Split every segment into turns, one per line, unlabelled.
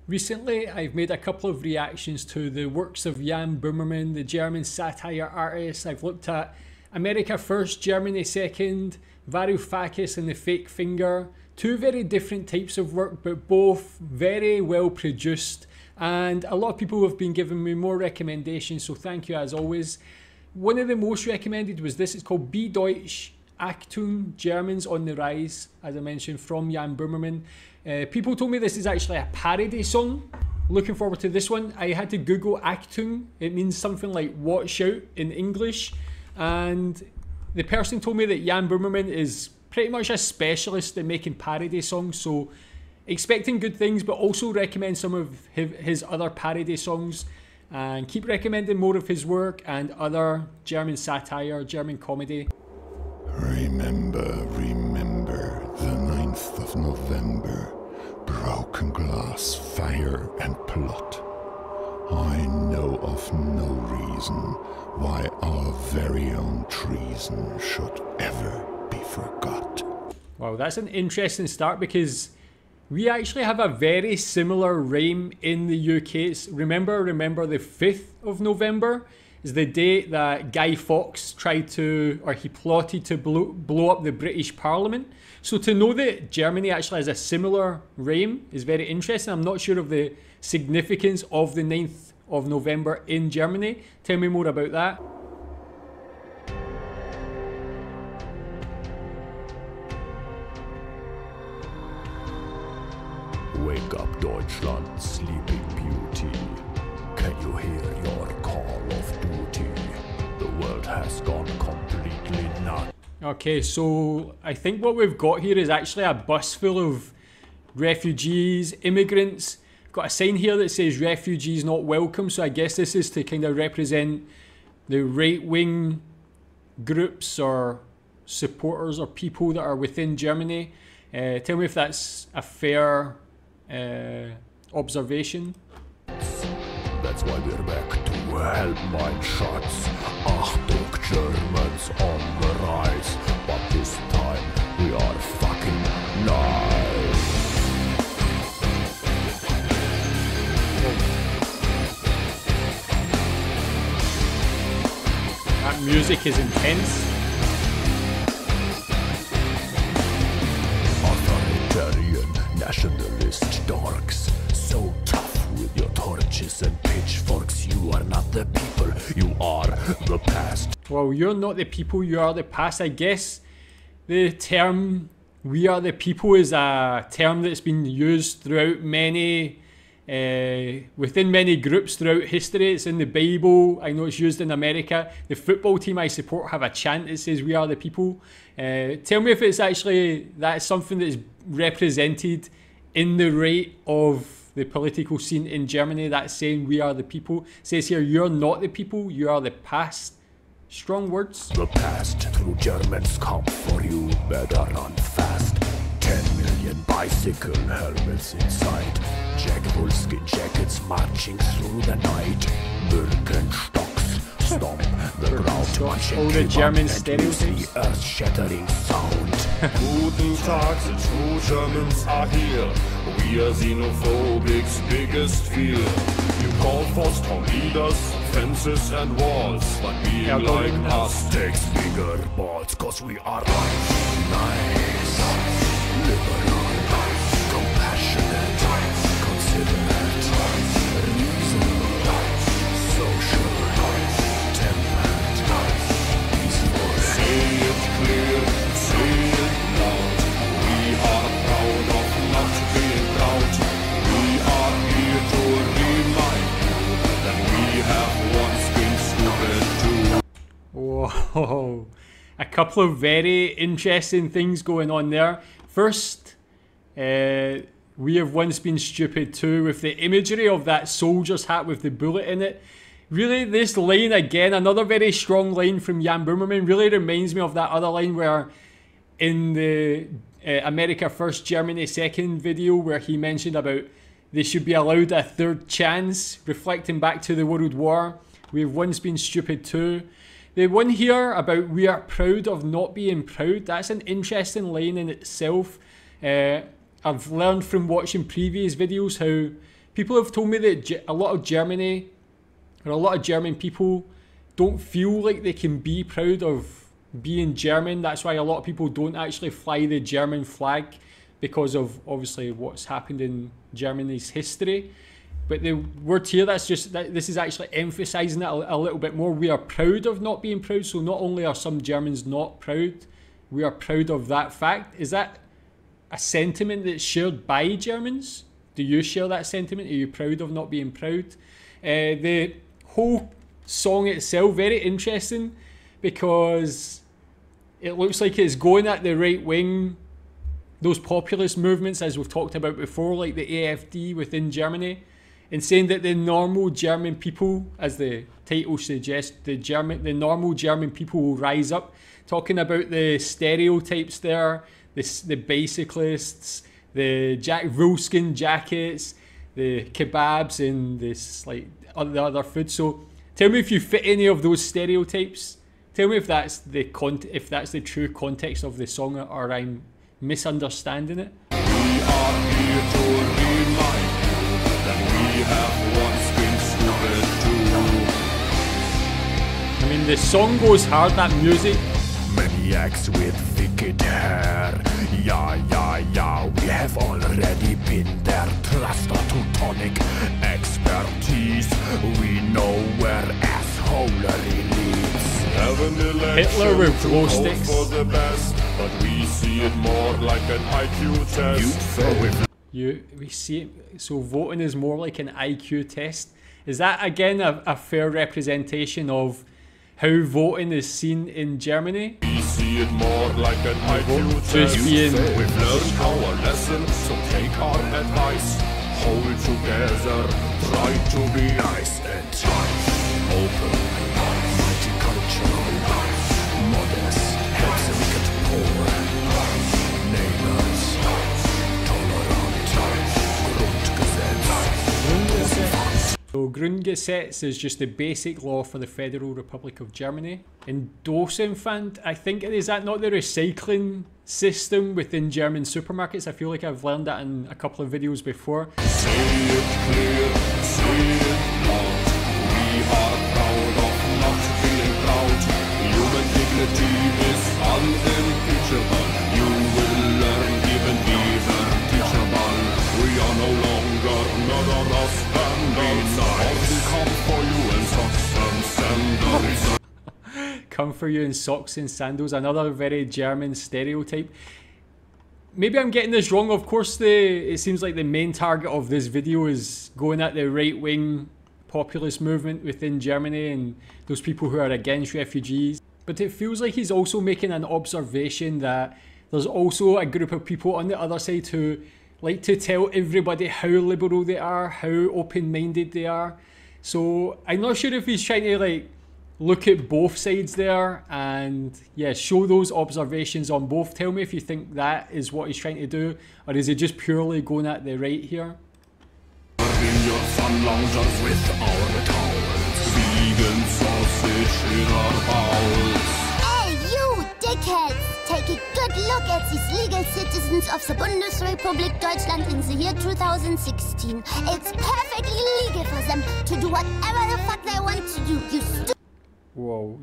Recently, I've made a couple of reactions to the works of Jan Böhmermann, the German satire artist. I've looked at America First, Germany Second, Varoufakis and the Fake Finger. Two very different types of work, but both very well produced. And a lot of people have been giving me more recommendations, so thank you as always. One of the most recommended was this. It's called BE DEUTSCH, Achtung, Germans on the Rise, as I mentioned, from Jan Böhmermann. People told me this is actually a parody song. Looking forward to this one. I had to Google Achtung. It means something like watch out in English. And the person told me that Jan Böhmermann is pretty much a specialist in making parody songs. So expecting good things, but also recommend some of his other parody songs. And keep recommending more of his work and other German satire, German comedy.
Remember, the 9th of November, broken glass, fire and plot. I know of no reason why our very own treason should ever be forgot.
Wow, that's an interesting start because we actually have a very similar rhyme in the UK. It's remember the 5th of November is the date that Guy Fawkes tried to, or he plotted to blow up the British Parliament. So to know that Germany actually has a similar rhyme is very interesting. I'm not sure of the significance of the 9th of November in Germany. Tell me more about that.
Wake up, Deutschland, sleeping beauty. Can you hear your call of duty? The world has gone completely nuts.
Okay, so I think what we've got here is actually a bus full of refugees, immigrants. Got a sign here that says refugees not welcome, so I guess this is to kind of represent the right-wing groups or supporters or people that are within Germany. Tell me if that's a fair observation.
That's why we're back to help mine shots. Achtung, Germans on the rise. But this time we are fucking nice.
That music is intense.
Authoritarian, nationalist dorks. So tough with your torches and pitchforks. You are not the people, you are the past.
Well, you're not the people, you are the past. I guess the term "we are the people" is a term that's been used throughout many, within many groups throughout history. It's in the Bible. I know it's used in America. The football team I support have a chant that says "we are the people." Tell me if it's actually, that's something that is represented in the right of the political scene in Germany, that's saying "we are the people." It says here, "You're not the people, you are the past." Strong words.
The past, through Germans come for you, better run fast. 10 million bicycle helmets inside. Jackable skin jackets marching through the night. Birkenstocks stomp the ground.
All the German stereotypes.
The earth-shattering sound.
Guten Tag, the true Germans are here. We are xenophobic's biggest fear. You call for strong leaders, fences and walls, but being like us takes bigger balls. Cause we are nice, liberal, compassionate, considerate, reasonable, social, temperate, peaceful. Say it clear, say it loud. We are proud of not being proud. We are here to remind you that we have once been stupid too.
Whoa, a couple of very interesting things going on there. First, we have once been stupid too, with the imagery of that soldier's hat with the bullet in it. Really, this line again, another very strong line from Jan Böhmermann, really reminds me of that other line where in the America First, Germany Second video, where he mentioned about they should be allowed a third chance, reflecting back to the World War. We have once been stupid too. The one here about "we are proud of not being proud," that's an interesting line in itself. I've learned from watching previous videos how people have told me that a lot of Germany, or a lot of German people, don't feel like they can be proud of being German. That's why a lot of people don't actually fly the German flag, because of obviously what's happened in Germany's history. But the word here, this is actually emphasising it a little bit more. We are proud of not being proud. So not only are some Germans not proud, we are proud of that fact. Is that a sentiment that's shared by Germans? Do you share that sentiment? Are you proud of not being proud? The whole song itself, very interesting, because it looks like it's going at the right wing, those populist movements, as we've talked about before, like the AfD within Germany, and saying that the normal German people, as the title suggests, the normal German people will rise up, talking about the stereotypes there, the bicyclists, the Wolfskin jackets, the kebabs, and this like the other food. So tell me if you fit any of those stereotypes. Tell me if that's the true context of the song, or I'm misunderstanding it.
We are here to remind you that we have once been stupid too.
I mean, the song goes hard, that music.
Maniacs with thicket hair. Yeah, we have already been there. Trust our Teutonic expertise. We know where assholery leads.
Hitler with glow sticks.
For the best, but we see it more like an IQ test.
We see it, so voting is more like an IQ test. Is that again a fair representation of how voting is seen in Germany?
We see it more like an IQ test. We've learned our lesson, so take our advice. Hold together, try to be nice and tight. Open, multicultural, modest, helps the wicked poor. Neighbors, tolerant, Grundgesetz.
So Grundgesetz is just the basic law for the Federal Republic of Germany. And Dosenpfand, I think, is that not the recycling system within German supermarkets? I feel like I've learned that in a couple of videos before.
Say it clear, say it loud. We are proud of not being proud. Human dignity is unimpeachable. You will learn even teachable. We are no longer murderers and bandits. We come for you in socks and sandals.
Come for you in socks and sandals, another very German stereotype. Maybe I'm getting this wrong. Of course, it seems like the main target of this video is going at the right-wing populist movement within Germany and those people who are against refugees. But it feels like he's also making an observation that there's also a group of people on the other side who like to tell everybody how liberal they are, how open-minded they are. So I'm not sure if he's trying to like look at both sides there and yeah, show those observations on both. Tell me if you think that is what he's trying to do, or is he just purely going at the right here?
In your sun loungers with our towels, vegan sausage in our bowels.
Hey, you dickheads! Take a good look at these legal citizens of the Bundesrepublik Deutschland in the year 2016. It's perfectly legal for them to do whatever the fuck they want to do, you stupid.
Whoa,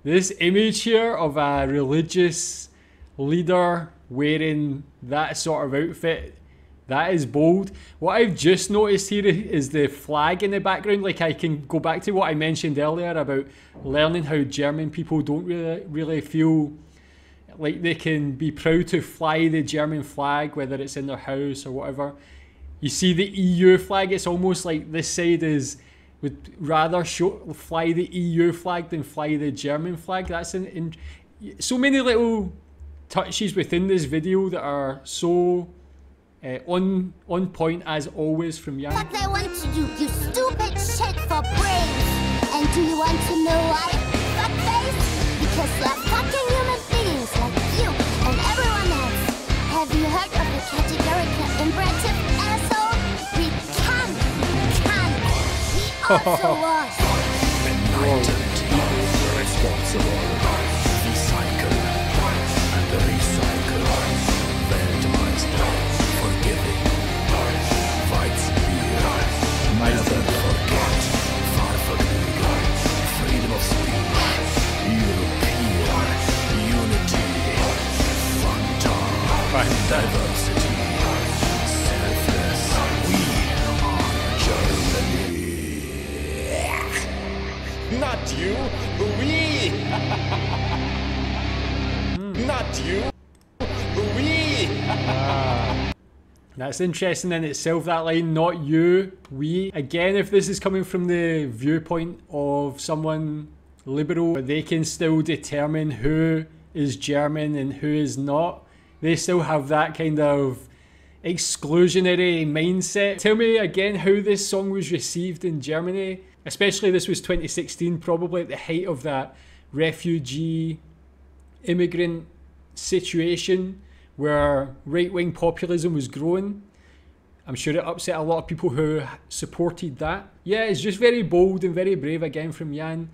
this image here of a religious leader wearing that sort of outfit, that is bold. What I've just noticed here is the flag in the background. Like, I can go back to what I mentioned earlier about learning how German people don't really feel like they can be proud to fly the German flag, whether it's in their house or whatever. You see the EU flag, it's almost like this side would rather fly the EU flag than fly the German flag. That's so many little touches within this video that are so on point as always from Jan.
What they want to do, you stupid shit for brains. And do you want to know why? Fuckface? Because they're fucking human beings like you and everyone else. Have you heard of the categorical imperative, asshole? We can. Also was.
Enlightened, responsible, recycle, and recycle. Weltmeister, forgiving,
you? We.
That's interesting in itself, that line, not you, we. Again, if this is coming from the viewpoint of someone liberal, they can still determine who is German and who is not. They still have that kind of exclusionary mindset. Tell me again how this song was received in Germany. Especially this was 2016, probably at the height of that refugee immigrant situation where right-wing populism was growing. I'm sure it upset a lot of people who supported that. Yeah, it's just very bold and very brave again from Jan.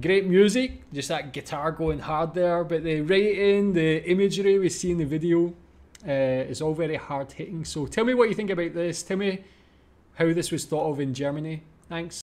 Great music, just that guitar going hard there, but the writing, the imagery we see in the video is all very hard hitting. So tell me what you think about this. Tell me how this was thought of in Germany. Thanks.